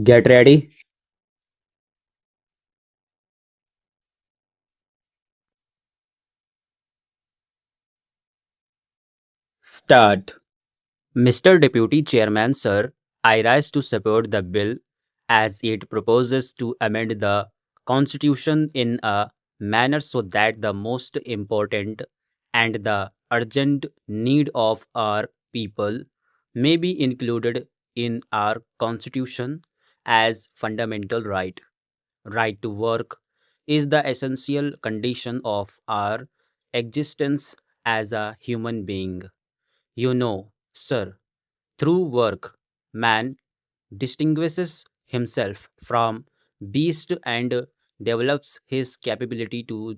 Get ready. Start. Mr. Deputy Chairman, sir, I rise to support the bill as it proposes to amend the Constitution in a manner so that the most important and the urgent need of our people may be included in our Constitution as fundamental right. Right to work is the essential condition of our existence as a human being. You know, sir, through work, man distinguishes himself from beast and develops his capability to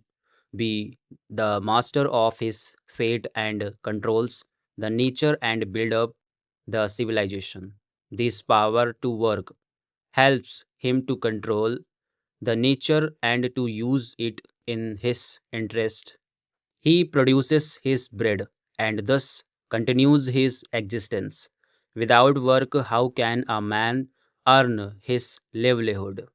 be the master of his fate and controls the nature and build up the civilization. This power to work helps him to control the nature and to use it in his interest. He produces his bread and thus continues his existence. Without work, how can a man earn his livelihood?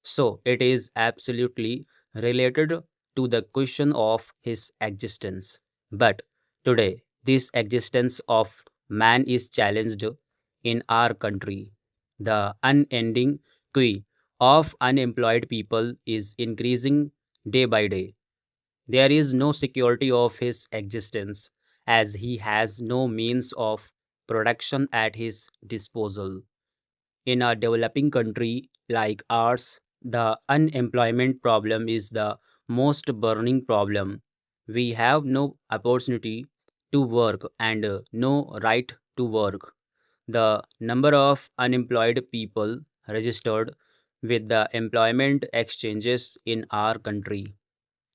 So, it is absolutely related to the question of his existence. But today, this existence of man is challenged in our country. The unending queue of unemployed people is increasing day by day. There is no security of his existence as he has no means of production at his disposal. In a developing country like ours, the unemployment problem is the most burning problem. We have no opportunity to work and no right to work. The number of unemployed people registered with the employment exchanges in our country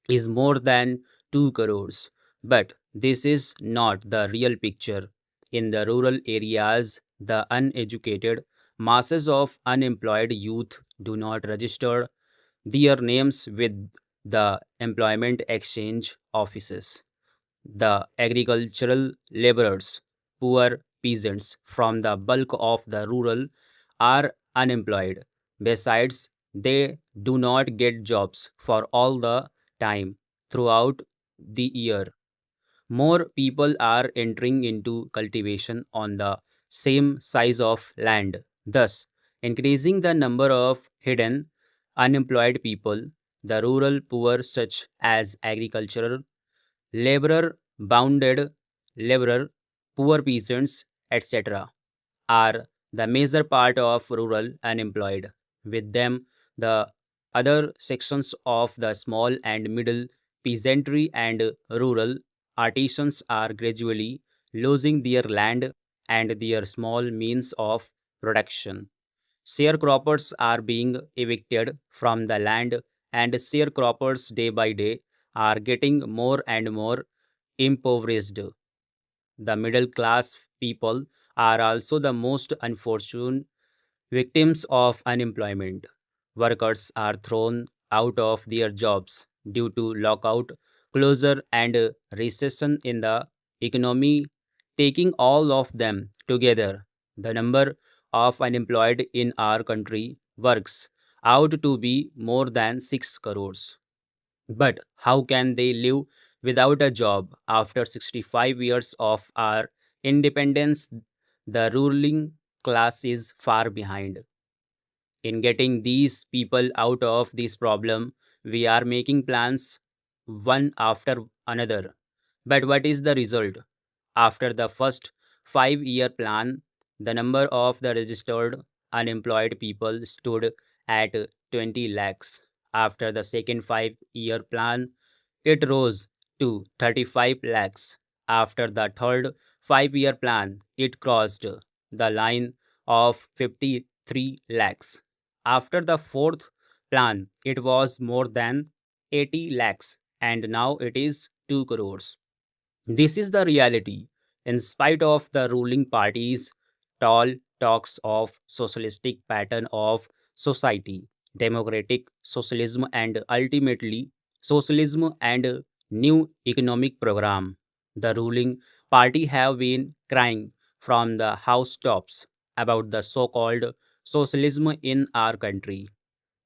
is more than 2 crores. But this is not the real picture. In the rural areas, the uneducated masses of unemployed youth do not register their names with the employment exchange offices. The agricultural laborers, poor peasants from the bulk of the rural are unemployed. Besides, they do not get jobs for all the time throughout the year. More people are entering into cultivation on the same size of land, thus increasing the number of hidden unemployed people. The rural poor, such as agricultural laborer, bounded laborer, poor peasants, etc., are the major part of rural unemployed. With them, the other sections of the small and middle peasantry and rural artisans are gradually losing their land and their small means of production. Sharecroppers are being evicted from the land, and sharecroppers day by day are getting more and more impoverished. The middle class people are also the most unfortunate victims of unemployment. Workers are thrown out of their jobs due to lockout, closure, and recession in the economy. Taking all of them together, the number of unemployed in our country works out to be more than 6 crores. But how can they live without a job after 65 years of our independence? The ruling class is far behind. In getting these people out of this problem, we are making plans one after another. But what is the result? After the first 5-year plan, the number of the registered unemployed people stood at 20 lakhs. After the second 5-year plan, it rose to 35 lakhs. After the third 5-year plan, it crossed the line of 53 lakhs. After the fourth plan, it was more than 80 lakhs and now it is 2 crores. This is the reality. In spite of the ruling party's tall talks of socialistic pattern of society, democratic socialism and ultimately socialism and new economic program, the ruling party have been crying from the housetops about the so-called socialism in our country.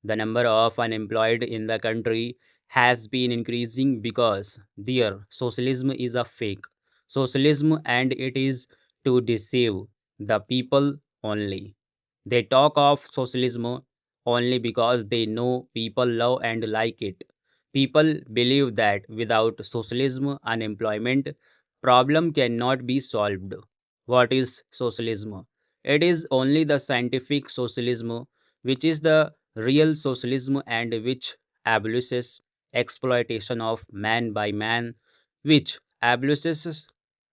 The number of unemployed in the country has been increasing because their socialism is a fake socialism and it is to deceive the people only. They talk of socialism only because they know people love and like it. People believe that without socialism, unemployment problem cannot be solved. What is socialism? It is only the scientific socialism, which is the real socialism and which abolishes exploitation of man by man, which abolishes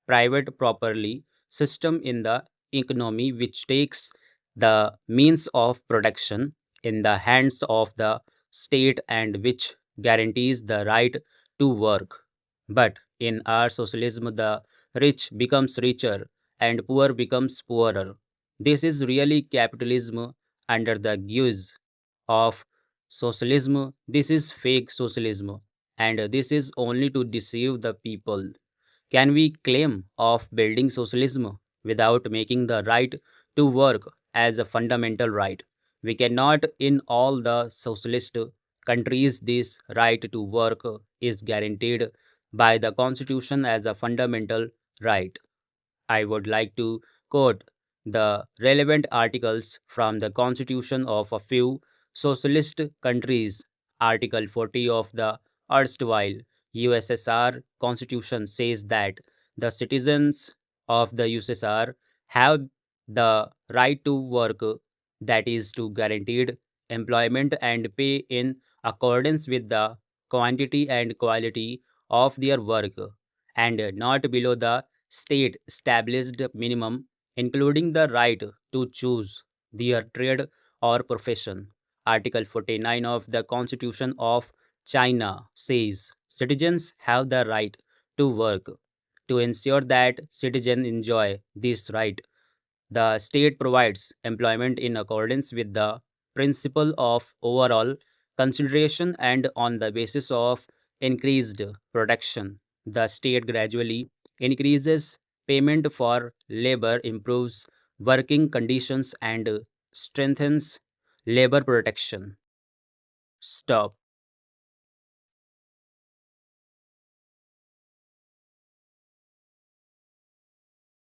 private properly system in the economy, which takes the means of production in the hands of the state and which guarantees the right to work. But in our socialism, the rich becomes richer and poor becomes poorer. This is really capitalism under the guise of socialism. This is fake socialism, and this is only to deceive the people. Can we claim of building socialism without making the right to work as a fundamental right? We cannot. In all the socialist countries, this right to work is guaranteed by the constitution as a fundamental right. I would like to quote the relevant articles from the constitution of a few socialist countries. Article 40 of the erstwhile USSR constitution says that the citizens of the USSR have the right to work, that is to guaranteed employment and pay in accordance with the quantity and quality of their work and not below the state established minimum, including the right to choose their trade or profession. Article 49 of the Constitution of China says citizens have the right to work. To ensure that citizens enjoy this right, the state provides employment in accordance with the principle of overall consideration and on the basis of increased production. The state gradually increases payment for labor, improves working conditions, and strengthens labor protection. Stop.